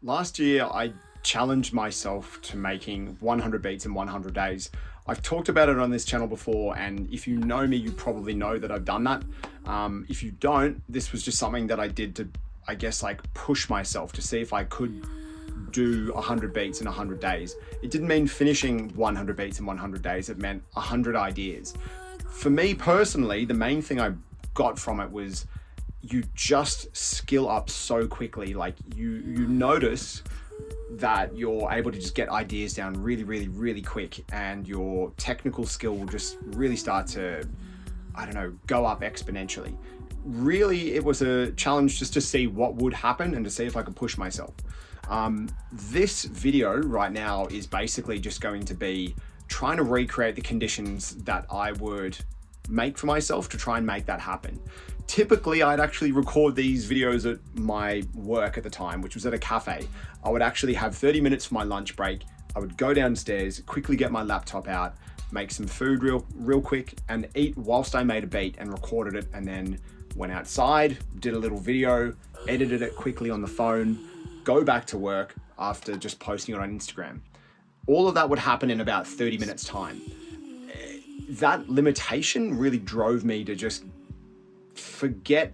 Last year, I challenged myself to making 100 beats in 100 days. I've talked about it on this channel before, and if you know me, you probably know that I've done that. If you don't, this was just something that I did to, I guess, like push myself to see if I could do 100 beats in 100 days. It didn't mean finishing 100 beats in 100 days, it meant 100 ideas. For me personally, the main thing I got from it was you just skill up so quickly. Like you notice that you're able to just get ideas down really quick, and your technical skill will just really start to, I don't know, go up exponentially. Really, it was a challenge just to see what would happen and to see if I could push myself. This video right now is basically just going to be trying to recreate the conditions that I would make for myself to try and make that happen. Typically, I'd actually record these videos at my work at the time, which was at a cafe. I would actually have 30 minutes for my lunch break. I would go downstairs, quickly get my laptop out, make some food real quick, and eat whilst I made a beat and recorded it, and then went outside, did a little video, edited it quickly on the phone, go back to work after just posting it on Instagram. All of that would happen in about 30 minutes time. That limitation really drove me to just forget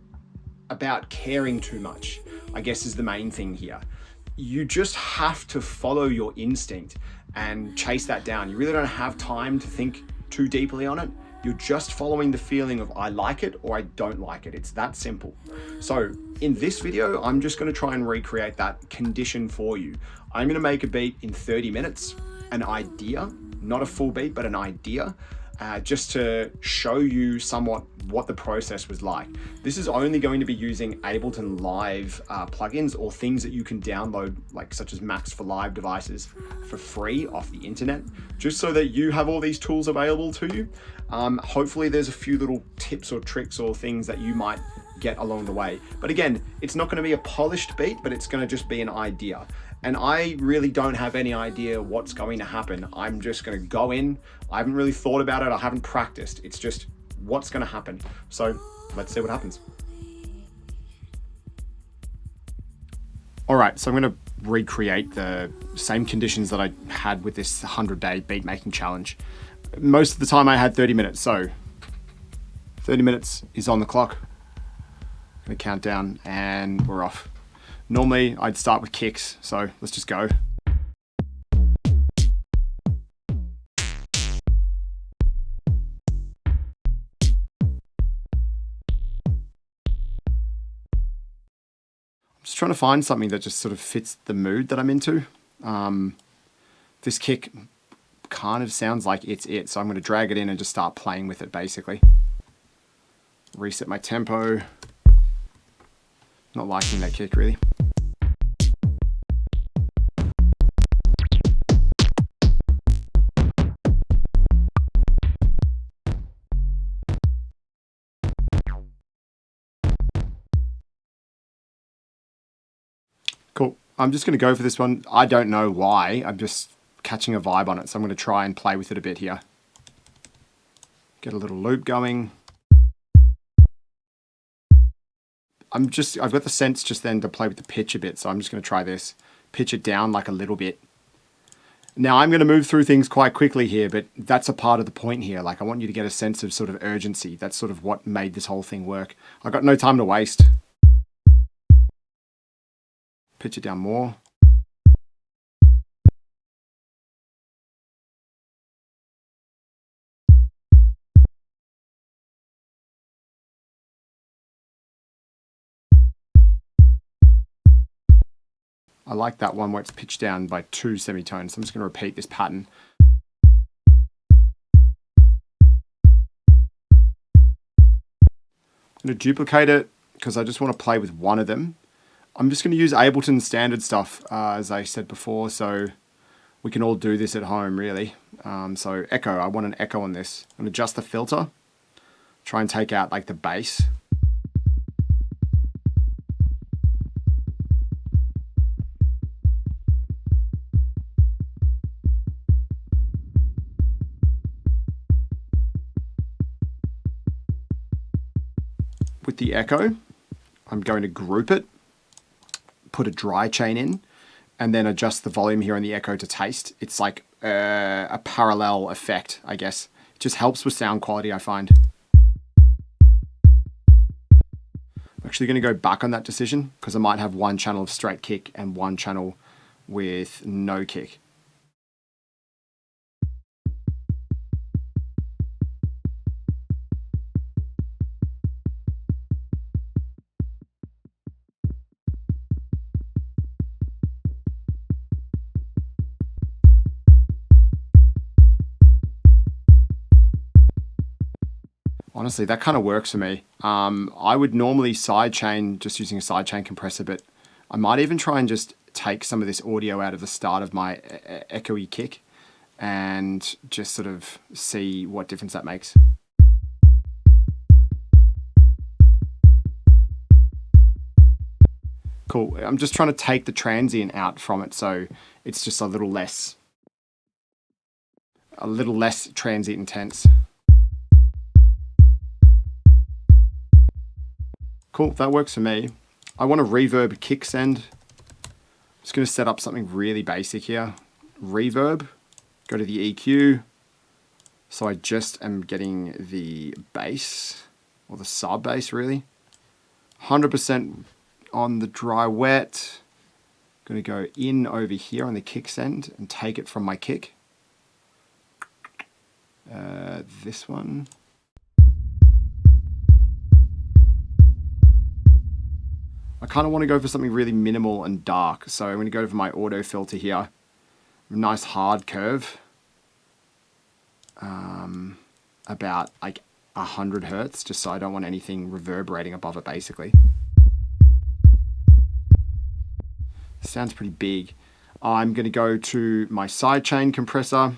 about caring too much, I guess, is the main thing here. You just have to follow your instinct and chase that down. You really don't have time to think too deeply on it. You're just following the feeling of I like it or I don't like it. It's that simple. So in this video, I'm just going to try and recreate that condition for you. I'm going to make a beat in 30 minutes, an idea, not a full beat, but an idea. Just to show you somewhat what the process was like. This is only going to be using Ableton Live plugins or things that you can download, like such as Max for Live devices, for free off the internet, just so that you have all these tools available to you. Hopefully there's a few little tips or tricks or things that you might get along the way. But again, it's not going to be a polished beat, but it's going to just be an idea. And I really don't have any idea what's going to happen. I'm just going to go in. I haven't really thought about it. I haven't practiced. It's just what's going to happen. So let's see what happens. All right, so I'm going to recreate the same conditions that I had with this 100-day beat making challenge. Most of the time I had 30 minutes. So 30 minutes is on the clock. I'm going to count down and we're off. Normally I'd start with kicks, so let's just go. I'm just trying to find something that just sort of fits the mood that I'm into. This kick kind of sounds like it's it, so I'm going to drag it in and just start playing with it basically. Reset my tempo. Not liking that kick really. Cool. I'm just going to go for this one. I don't know why. I'm just catching a vibe on it, so I'm going to try and play with it a bit here. Get a little loop going. I've got the sense just then to play with the pitch a bit, so I'm just going to try this. Pitch it down like a little bit. Now I'm going to move through things quite quickly here, but that's a part of the point here. Like I want you to get a sense of sort of urgency. That's sort of what made this whole thing work. I've got no time to waste. Pitch it down more. I like that one where it's pitched down by 2 semitones. So I'm just going to repeat this pattern. I'm going to duplicate it because I just want to play with one of them. I'm just going to use Ableton standard stuff, as I said before, so we can all do this at home, really. So echo, I want an echo on this. I'm going to adjust the filter, try and take out like the bass. With the echo, I'm going to group it, put a dry chain in, and then adjust the volume here on the echo to taste. It's like a parallel effect, I guess. It just helps with sound quality, I find. I'm actually going to go back on that decision because I might have one channel of straight kick and one channel with no kick. Honestly, that kind of works for me. I would normally sidechain just using a sidechain compressor, but I might even try and just take some of this audio out of the start of my echoey kick and just sort of see what difference that makes. Cool. I'm just trying to take the transient out from it, so it's just a little less transient intense. Cool, that works for me. I want a reverb kick send. Just going to set up something really basic here. Reverb, go to the EQ. So I just am getting the bass, or the sub bass really. 100% on the dry wet. Going to go in over here on the kick send and take it from my kick. This one. I kind of want to go for something really minimal and dark. So I'm going to go for my auto filter here. Nice hard curve. About like 100 Hertz, just so I don't want anything reverberating above it basically. Sounds pretty big. I'm going to go to my sidechain compressor.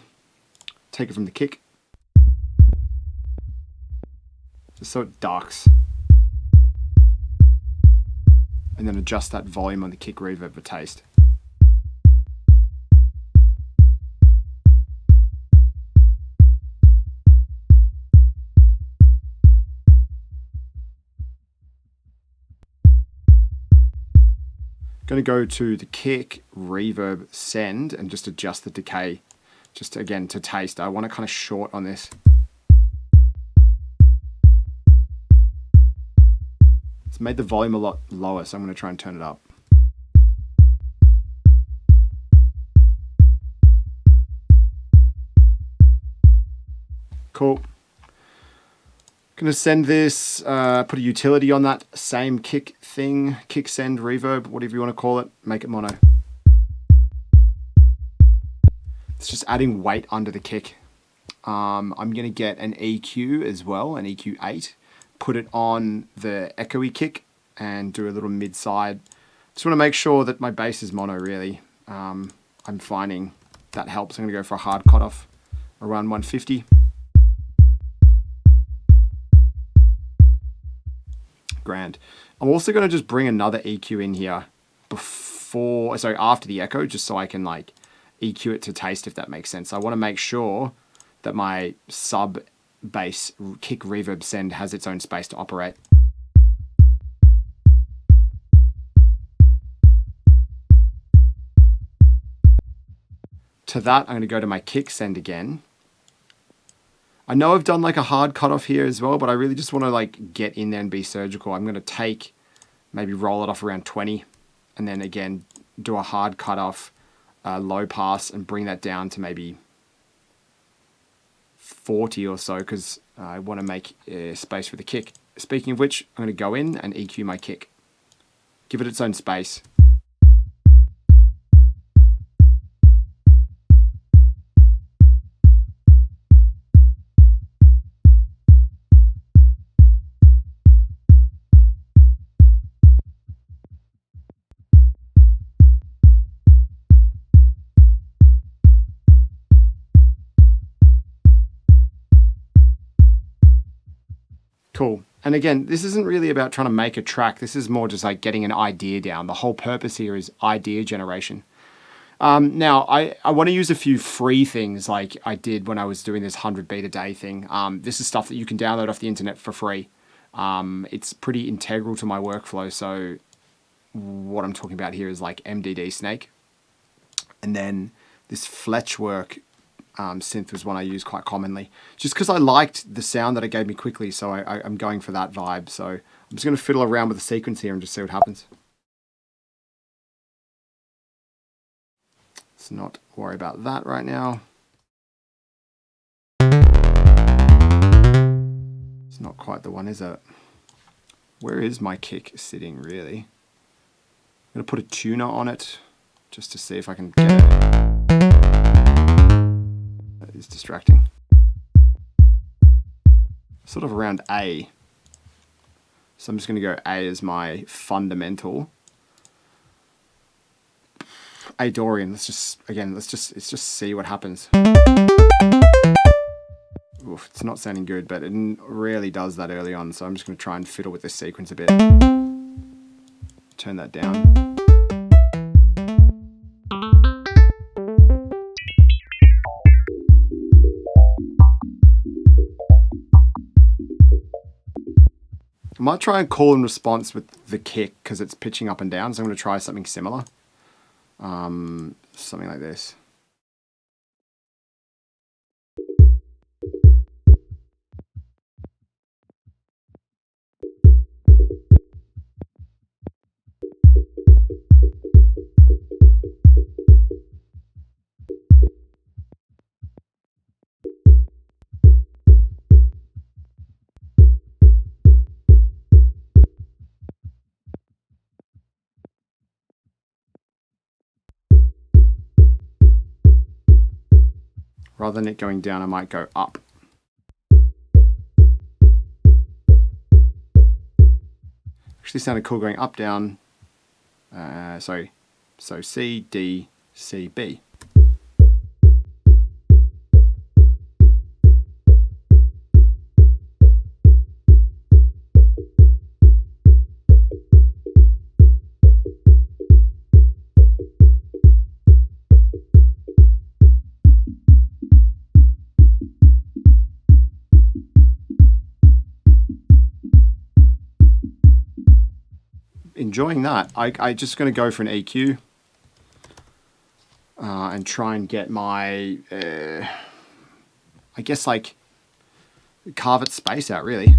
Take it from the kick. Just so it darks. And then adjust that volume on the kick reverb for taste. Going to go to the kick reverb send and just adjust the decay. Just again to taste. I want it kind of short on this. It's made the volume a lot lower, so I'm going to try and turn it up. Cool. Going to send this, put a utility on that same kick thing, kick send reverb, whatever you want to call it, make it mono. It's just adding weight under the kick. I'm going to get an EQ as well, an EQ8. Put it on the echoey kick and do a little mid-side. Just want to make sure that my bass is mono really. I'm finding that helps. I'm going to go for a hard cutoff around 150. Grand. I'm also going to just bring another EQ in here after the echo, just so I can like EQ it to taste, if that makes sense. I want to make sure that my sub bass kick reverb send has its own space to operate. To that, I'm going to go to my kick send again. I know I've done like a hard cutoff here as well, but I really just want to like get in there and be surgical. I'm going to take, maybe roll it off around 20, and then again do a hard cutoff, low pass, and bring that down to maybe 40 or so, because I want to make space for the kick. Speaking of which, I'm going to go in and EQ my kick. Give it its own space. Cool. And again, this isn't really about trying to make a track. This is more just like getting an idea down. The whole purpose here is idea generation. Now, I want to use a few free things like I did when I was doing this 100 beat a day thing. This is stuff that you can download off the internet for free. It's pretty integral to my workflow. So what I'm talking about here is like MDD Snake. And then this Fletchwork synth was one I use quite commonly, just because I liked the sound that it gave me quickly. So I'm going for that vibe. So I'm just going to fiddle around with the sequence here and just see what happens. Let's not worry about that right now. It's not quite the one, is it? Where is my kick sitting, really? I'm going to put a tuner on it just to see if I can get it. That is distracting. Sort of around A. So I'm just going to go A as my fundamental. A Dorian. Let's just see what happens. Oof, it's not sounding good, but it rarely does that early on. So I'm just going to try and fiddle with this sequence a bit. Turn that down. I might try and call and response with the kick because it's pitching up and down. So I'm going to try something similar. Something like this. Rather than it going down, I might go up. Actually sounded cool going up, down. So C, D, C, B. Enjoying that. I just going to go for an EQ and try and get my, I guess like carve its space out really.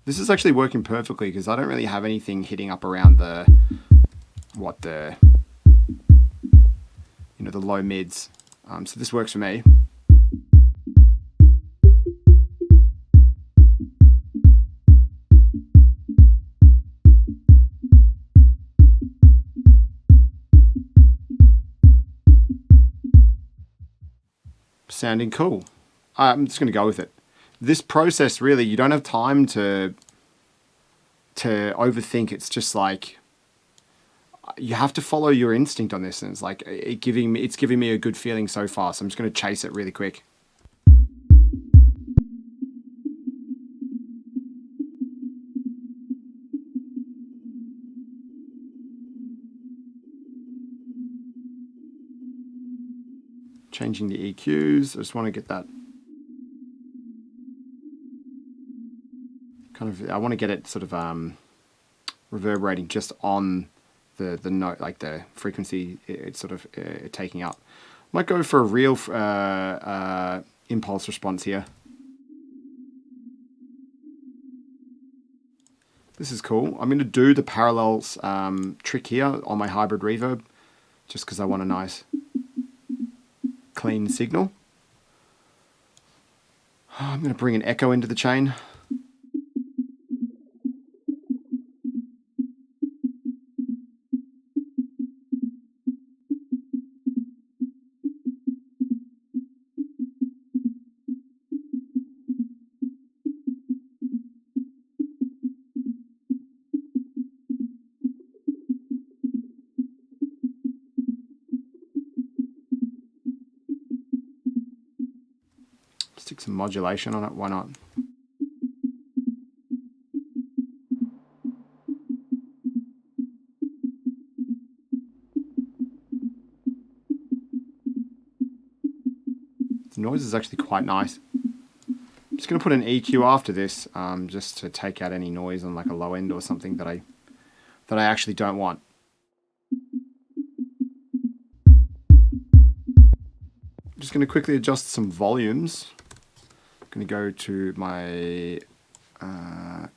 This is actually working perfectly because I don't really have anything hitting up around the low mids. So this works for me. Sounding cool. I'm just going to go with it. This process really, you don't have time to overthink. It's just like you have to follow your instinct on this, and it's like it's giving me a good feeling so far. So I'm just going to chase it really quick. Changing the EQs. I just want to get that kind of, I want to get it sort of reverberating just on the note, like the frequency it's sort of taking up. Might go for a real impulse response here. This is cool. I'm going to do the parallels trick here on my hybrid reverb just because I want a nice clean signal. I'm going to bring an echo into the chain. Stick some modulation on it, why not? The noise is actually quite nice. I'm just going to put an EQ after this, just to take out any noise on like a low end or something that I actually don't want. going to quickly adjust some volumes. I'm going to go to my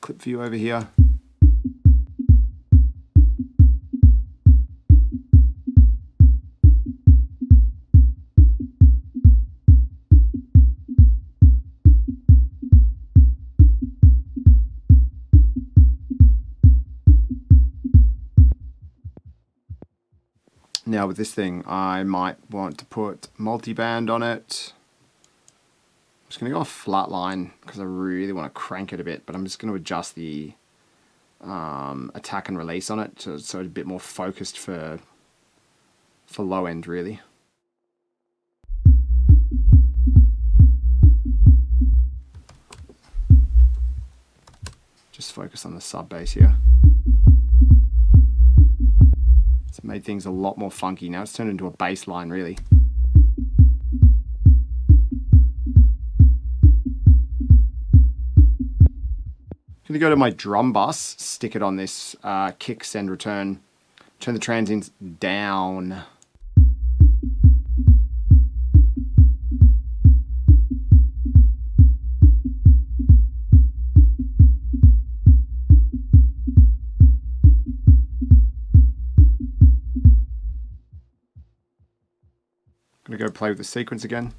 clip view over here. Now with this thing, I might want to put multiband on it. I'm just going to go off flatline because I really want to crank it a bit, but I'm just going to adjust the attack and release on it so it's a bit more focused for low end really. Just focus on the sub bass here. It's made things a lot more funky. Now it's turned into a bass line really. I'm going to go to my drum bus, stick it on this kick, send, return, turn the transients down. I'm going to go play with the sequence again.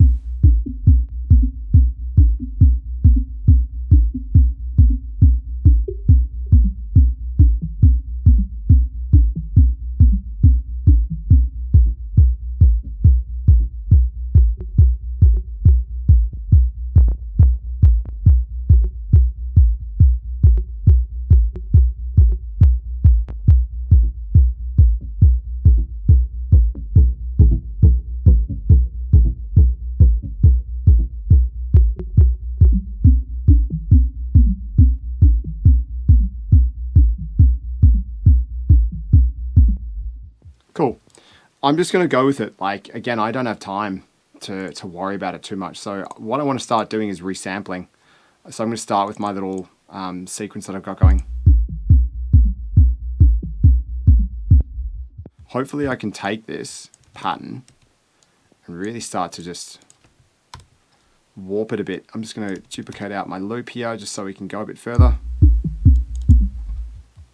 Cool. I'm just going to go with it. Like, again, I don't have time to worry about it too much. So what I want to start doing is resampling. So I'm going to start with my little sequence that I've got going. Hopefully I can take this pattern and really start to just warp it a bit. I'm just going to duplicate out my loop here just so we can go a bit further.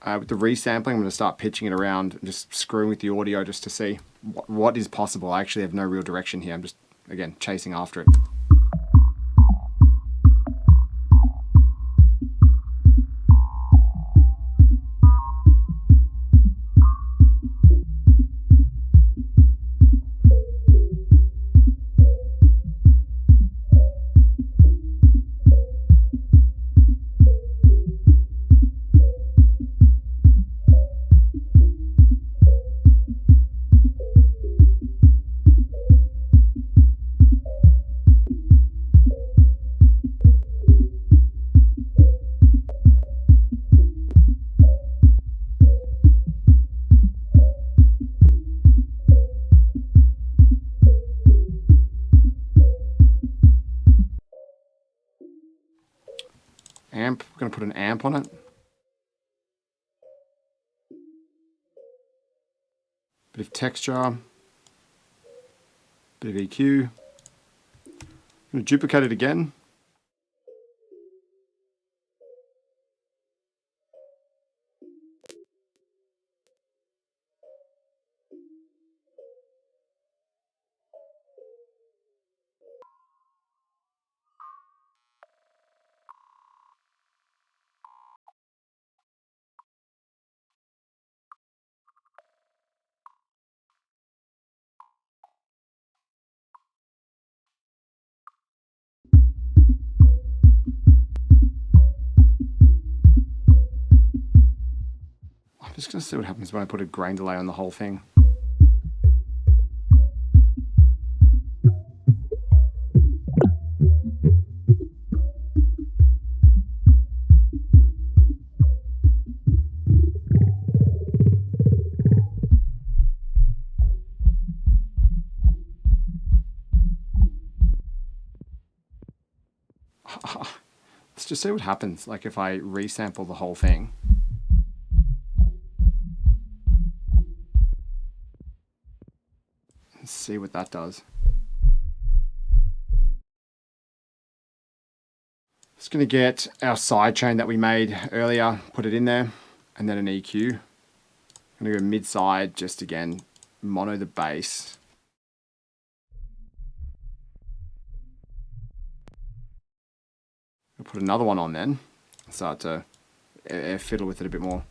With the resampling, I'm going to start pitching it around and just screwing with the audio just to see what is possible. I actually have no real direction here. I'm just, again, chasing after it. Amp, we're going to put an amp on it. Bit of texture, bit of EQ. I'm going to duplicate it again. I'm just going to see what happens when I put a grain delay on the whole thing. Let's just see what happens, like if I resample the whole thing. Let's see what that does. Just going to get our side chain that we made earlier, put it in there, and then an EQ. I'm going to go mid-side, just again, mono the bass. I'll put another one on then, start to fiddle with it a bit more.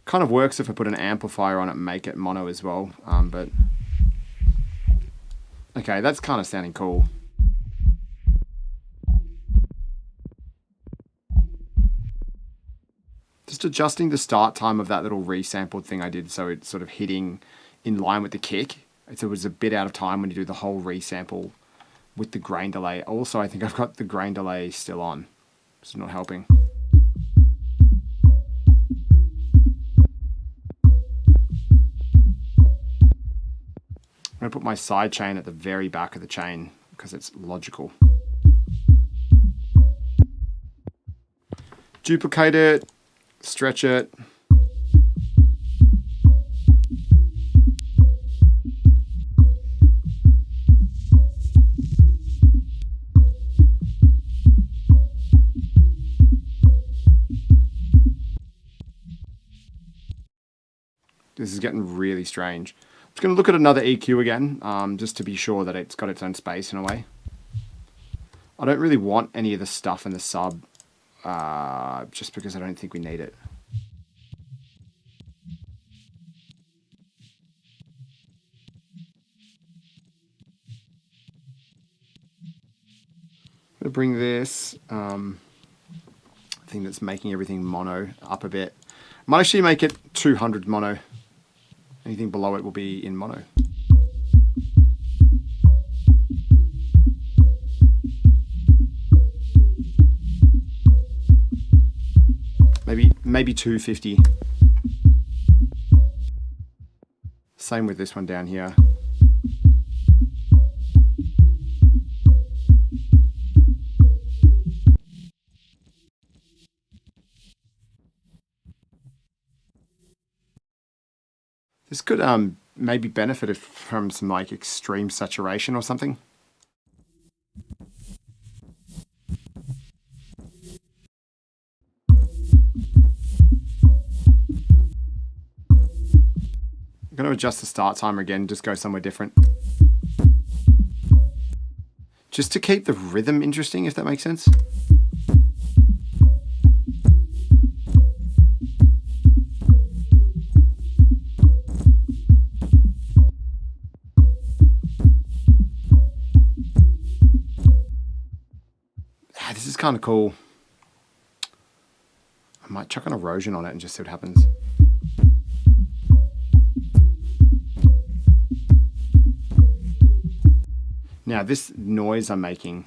Kind of works if I put an amplifier on it and make it mono as well, but okay, that's kind of sounding cool. Just adjusting the start time of that little resampled thing I did so it's sort of hitting in line with the kick. It was a bit out of time when you do the whole resample with the grain delay. Also, I think I've got the grain delay still on. It's not helping. I'm going to put my side chain at the very back of the chain because it's logical. Duplicate it, stretch it. This is getting really strange. I'm just going to look at another EQ again, just to be sure that it's got its own space in a way. I don't really want any of the stuff in the sub, just because I don't think we need it. I'm going to bring this thing that's making everything mono up a bit. I might actually make it 200 mono. Anything below it will be in mono. Maybe 250. Same with this one down here. This could maybe benefit from some like extreme saturation or something. I'm going to adjust the start timer again, just go somewhere different. Just to keep the rhythm interesting, if that makes sense. This is kind of cool. I might chuck an erosion on it and just see what happens. Now this noise I'm making,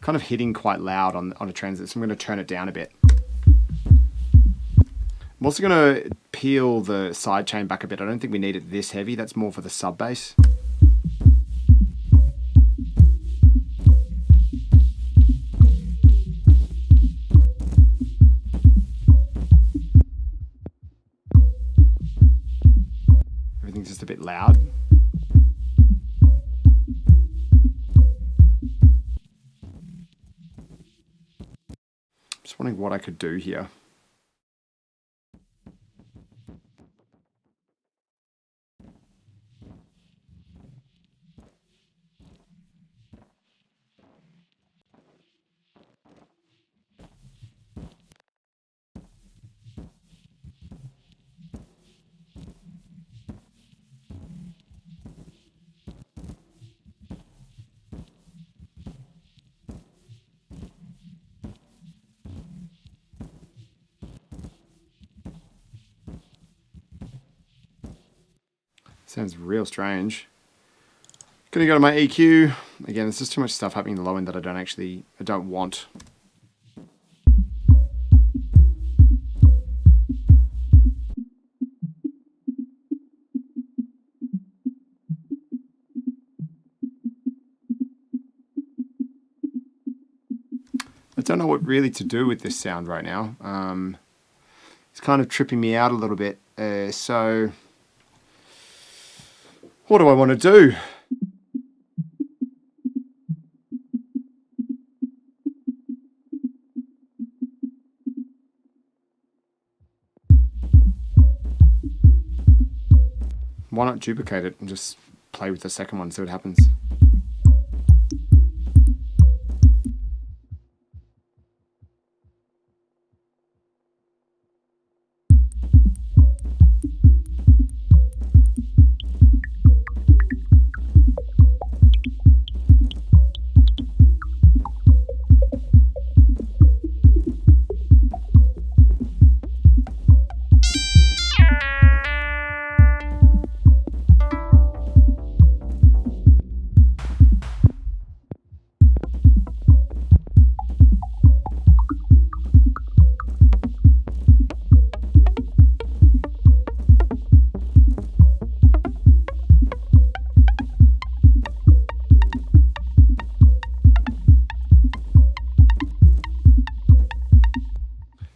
kind of hitting quite loud on a transit, so I'm going to turn it down a bit. I'm also going to peel the side chain back a bit. I don't think we need it this heavy. That's more for the sub bass. Everything's just a bit loud. Just wondering what I could do here. Sounds real strange. Gonna go to my EQ. Again, there's just too much stuff happening in the low end that I don't want. don't know what really to do with this sound right now. It's kind of tripping me out a little bit. So what do I want to do? Why not duplicate it and just play with the second one, see what happens?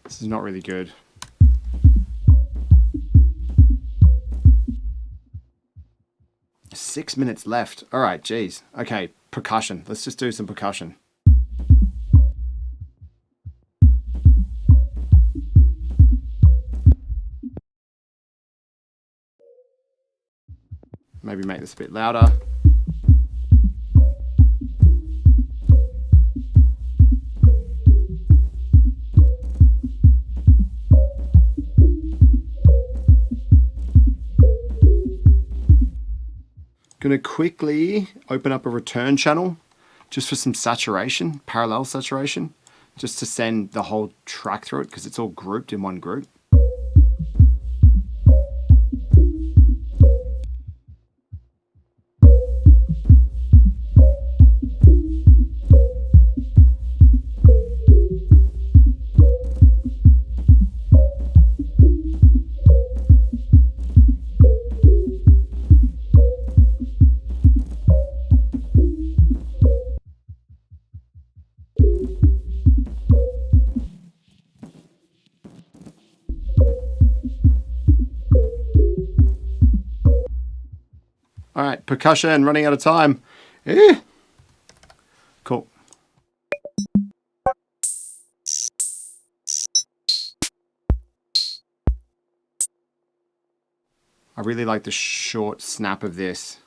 This is not really good. Six minutes left. All right, geez. Okay, percussion. Let's just do some percussion. Maybe make this a bit louder. Going to quickly open up a return channel just for some saturation, parallel saturation, just to send the whole track through it because it's all grouped in one group. All right, percussion, running out of time. Cool. I really like the short snap of this.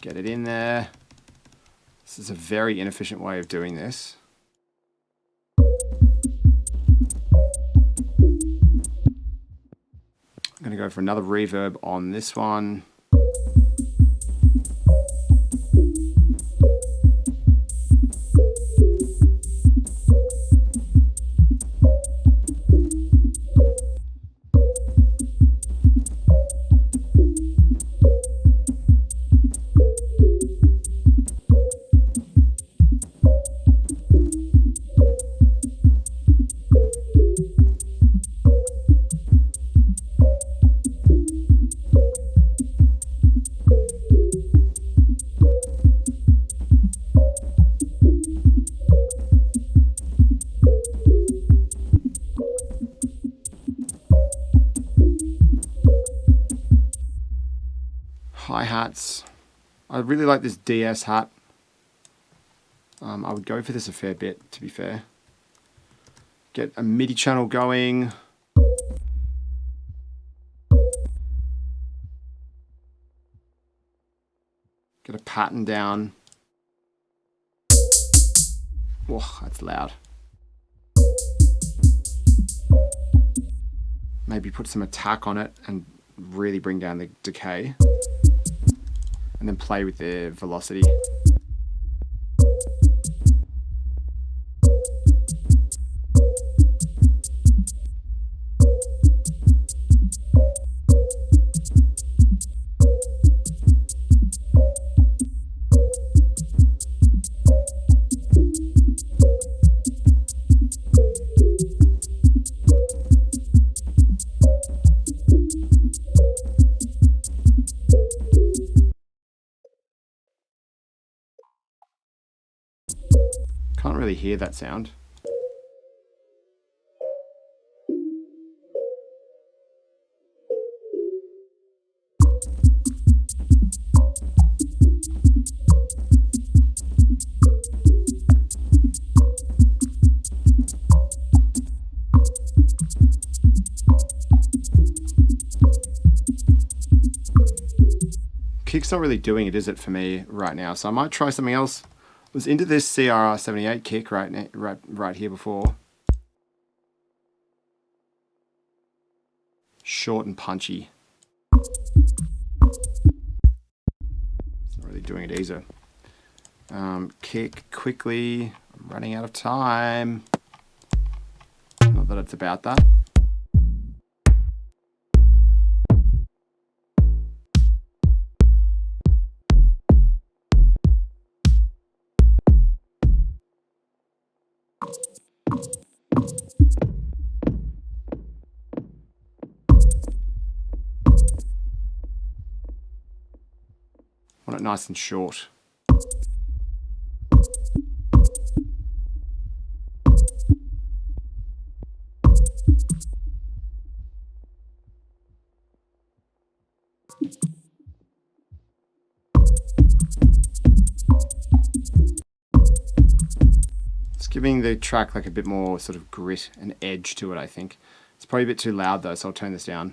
Get it in there. This is a very inefficient way of doing this. I'm going to go for another reverb on this one. Hi-hats. I really like this DS hat. I would go for this a fair bit, to be fair. Get a MIDI channel going. Get a pattern down. Whoa, that's loud. Maybe put some attack on it and really bring down the decay. And then play with the velocity. really hear that sound. Kick's not really doing it, is it, for me right now? So I might try something else. I was into this CRR78 kick right here before. Short and punchy. It's not really doing it either. Kick quickly. I'm running out of time. Not that it's about that. Want it nice and short. It's giving the track like a bit more sort of grit and edge to it, I think. It's probably a bit too loud though, so I'll turn this down.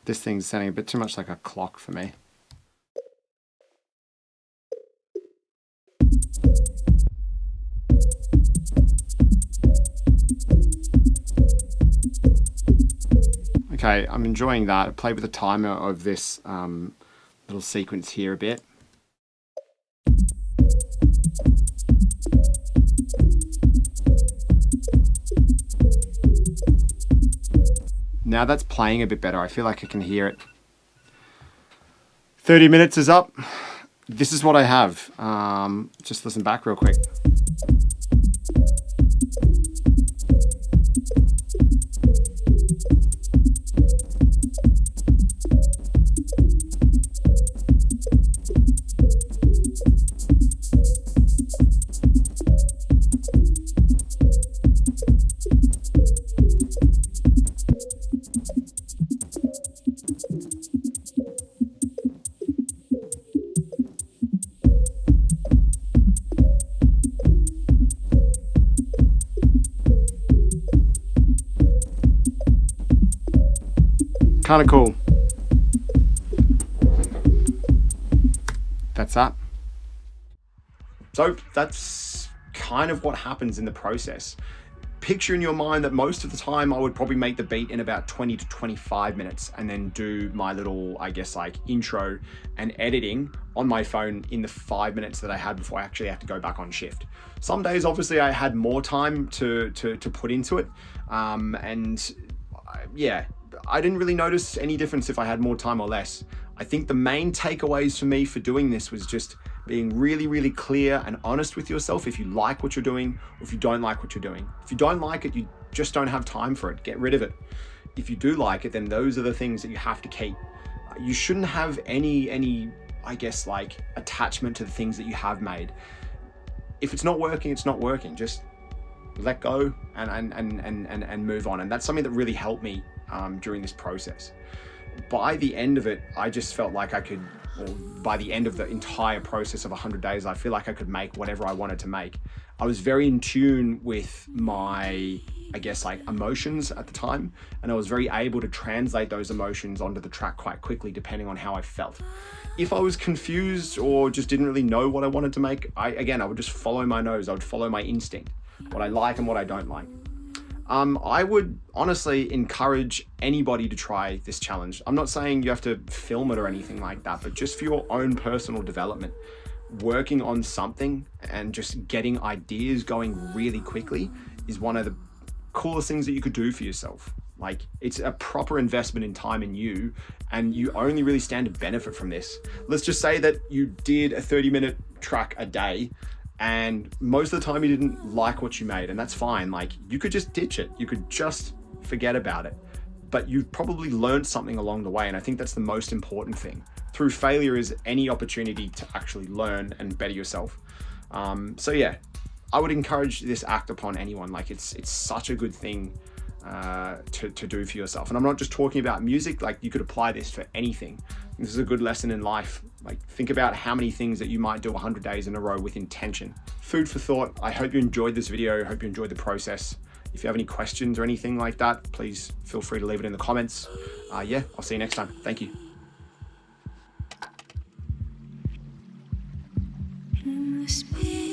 This thing's sounding a bit too much like a clock for me. Okay, I'm enjoying that. I played with the timer of this little sequence here a bit. Now that's playing a bit better. I feel like I can hear it. 30 minutes is up. This is what I have. Just listen back real quick. Kind of cool. That's that. So that's kind of what happens in the process. Picture in your mind that most of the time I would probably make the beat in about 20 to 25 minutes and then do my little, I guess, like intro and editing on my phone in the 5 minutes that I had before I actually had to go back on shift. Some days, obviously, I had more time to put into it. Yeah, I didn't really notice any difference if I had more time or less. I think the main takeaways for me for doing this was just being really, really clear and honest with yourself if you like what you're doing or if you don't like what you're doing. If you don't like it, you just don't have time for it. Get rid of it. If you do like it, then those are the things that you have to keep. You shouldn't have any, I guess, like attachment to the things that you have made. If it's not working, it's not working. Just let go and move on. And that's something that really helped me during this process. By the end of it, I just felt like I could, or by the end of the entire process of 100 days, I feel like I could make whatever I wanted to make. I was very in tune with my, I guess, like emotions at the time, and I was very able to translate those emotions onto the track quite quickly, depending on how I felt. If I was confused or just didn't really know what I wanted to make, I would just follow my nose. I would follow my instinct, what I like and what I don't like. I would honestly encourage anybody to try this challenge. I'm not saying you have to film it or anything like that, but just for your own personal development, working on something and just getting ideas going really quickly is one of the coolest things that you could do for yourself. Like, it's a proper investment in time in you, and you only really stand to benefit from this. Let's just say that you did a 30-minute track a day, and most of the time you didn't like what you made, and that's fine. Like, you could just ditch it. You could just forget about it. But you've probably learned something along the way, and I think that's the most important thing. Through failure is any opportunity to actually learn and better yourself. So yeah, I would encourage this act upon anyone. Like it's such a good thing to do for yourself. And I'm not just talking about music, like you could apply this for anything. This is a good lesson in life. Like think about how many things that you might do 100 days in a row with intention. Food for thought. I hope you enjoyed this video. I hope you enjoyed the process. If you have any questions or anything like that, please feel free to leave it in the comments. Yeah, I'll see you next time. Thank you. In the spirit.